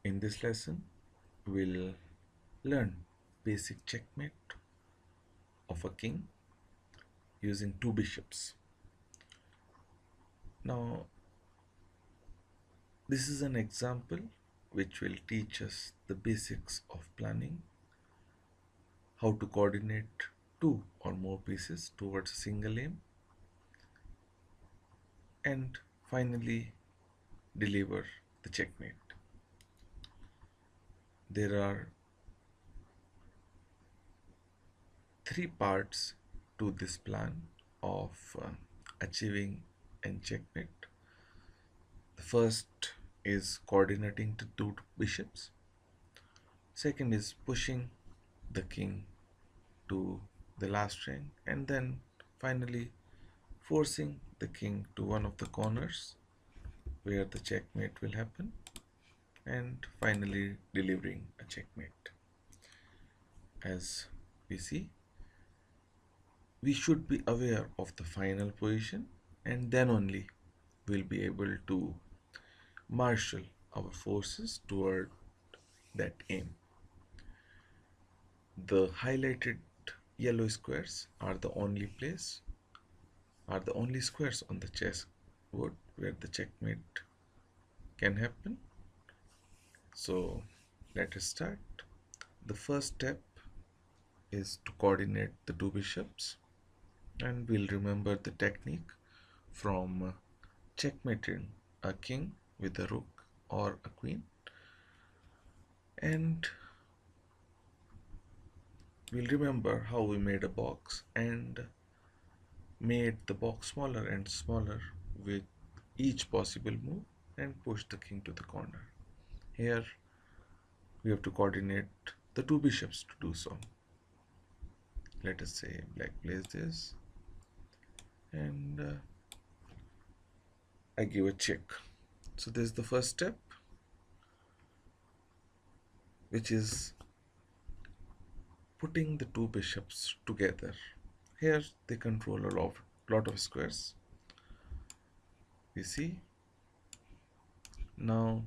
In this lesson, we'll learn basic checkmate of a king using two bishops. Now, this is an example which will teach us the basics of planning, how to coordinate two or more pieces towards a single aim, and finally deliver the checkmate. There are three parts to this plan of achieving and checkmate. The first is coordinating the two bishops. Second is pushing the king to the last rank, and then finally forcing the king to one of the corners where the checkmate will happen, and finally delivering a checkmate. As we see, we should be aware of the final position, and then only we'll be able to marshal our forces toward that aim. The highlighted yellow squares are the only squares on the chessboard where the checkmate can happen. So let us start. The first step is to coordinate the two bishops, and we'll remember the technique from checkmating a king with a rook or a queen, and we'll remember how we made a box and made the box smaller and smaller with each possible move and push the king to the corner. Here we have to coordinate the two bishops to do so. Let us say black plays this, and I give a check. So this is the first step, which is putting the two bishops together. Here they control a lot of squares. You see, now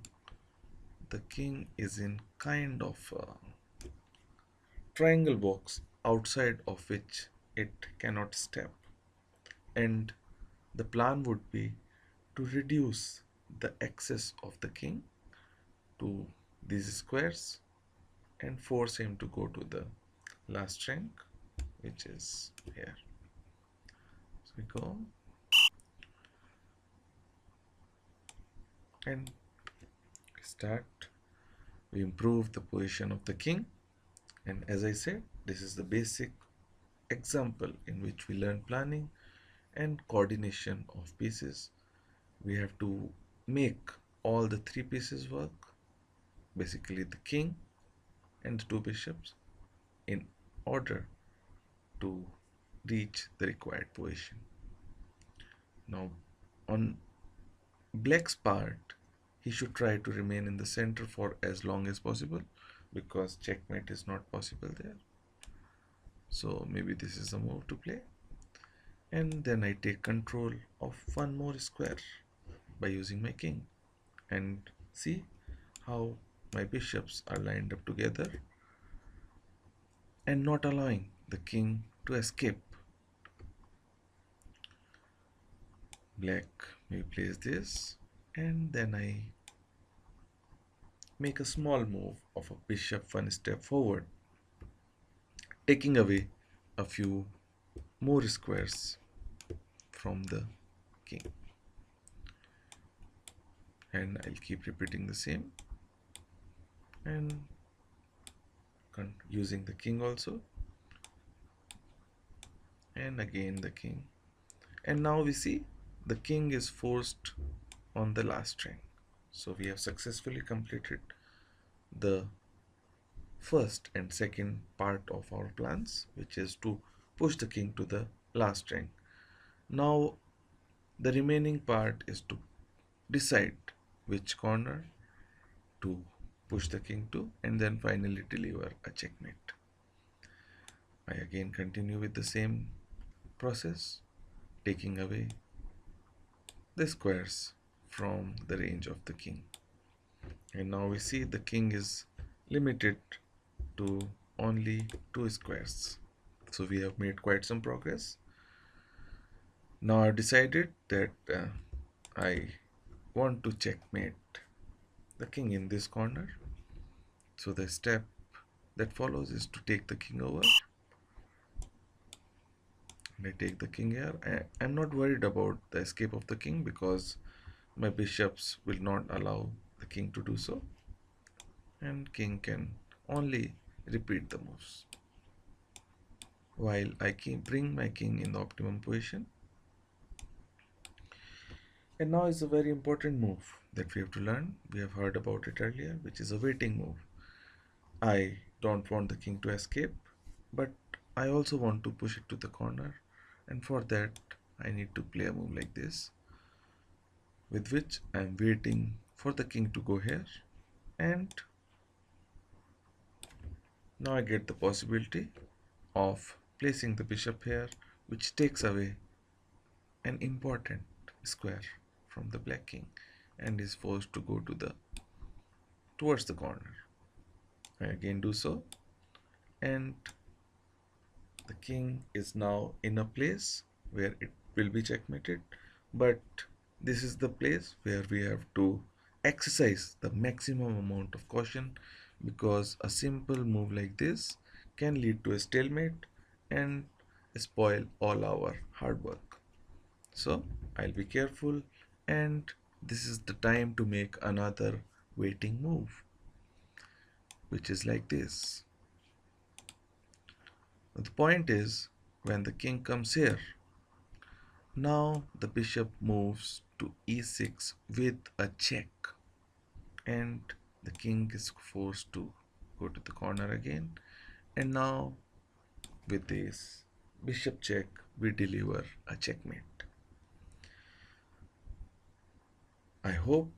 the king is in kind of a triangle box outside of which it cannot step, and the plan would be to reduce the access of the king to these squares and force him to go to the last rank, which is here. So we go and start. We improve the position of the king, and as I said, this is the basic example in which we learn planning and coordination of pieces. We have to make all the three pieces work, basically the king and the two bishops, in order to reach the required position. Now, on black's part, he should try to remain in the center for as long as possible because checkmate is not possible there. So maybe this is a move to play, and then I take control of one more square by using my king, and see how my bishops are lined up together and not allowing the king to escape. Black may place this, and then I make a small move of a bishop one step forward, taking away a few more squares from the king, and I'll keep repeating the same and using the king also, and again the king, and now we see the king is forced on the last rank. So we have successfully completed the first and second part of our plans, which is to push the king to the last rank. Now the remaining part is to decide which corner to push the king to, and then finally deliver a checkmate. I again continue with the same process, taking away the squares from the range of the king. And now we see the king is limited to only two squares. So we have made quite some progress. Now I've decided that I want to checkmate the king in this corner. So the step that follows is to take the king over. And I take the king here. I'm not worried about the escape of the king because my bishops will not allow the king to do so. And king can only repeat the moves. While I can bring my king in the optimum position. And now is a very important move that we have to learn. We have heard about it earlier, which is a waiting move. I don't want the king to escape, but I also want to push it to the corner, and for that I need to play a move like this, with which I am waiting for the king to go here, and now I get the possibility of placing the bishop here, which takes away an important square from the black king and is forced to go to the towards the corner. I again do so, and the king is now in a place where it will be checkmated, but this is the place where we have to exercise the maximum amount of caution because a simple move like this can lead to a stalemate and spoil all our hard work. So I'll be careful, and this is the time to make another waiting move, which is like this. The point is, when the king comes here, now the bishop moves to e6 with a check, and the king is forced to go to the corner again. And now, with this bishop check, we deliver a checkmate. I hope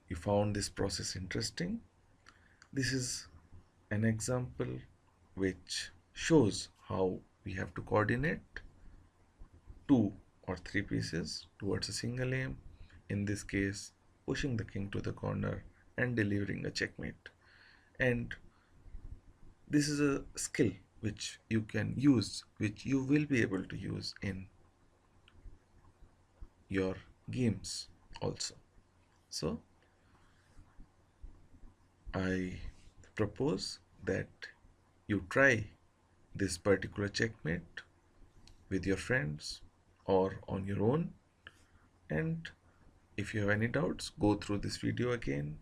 you found this process interesting. This is an example which shows how we have to coordinate two or three pieces towards a single aim, in this case pushing the king to the corner and delivering a checkmate. And this is a skill which you can use, which you will be able to use in your games also. So I propose that you try this particular checkmate with your friends or on your own, and if you have any doubts, go through this video again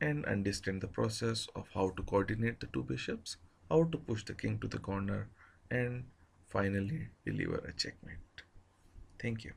and understand the process of how to coordinate the two bishops, how to push the king to the corner, and finally deliver a checkmate. Thank you.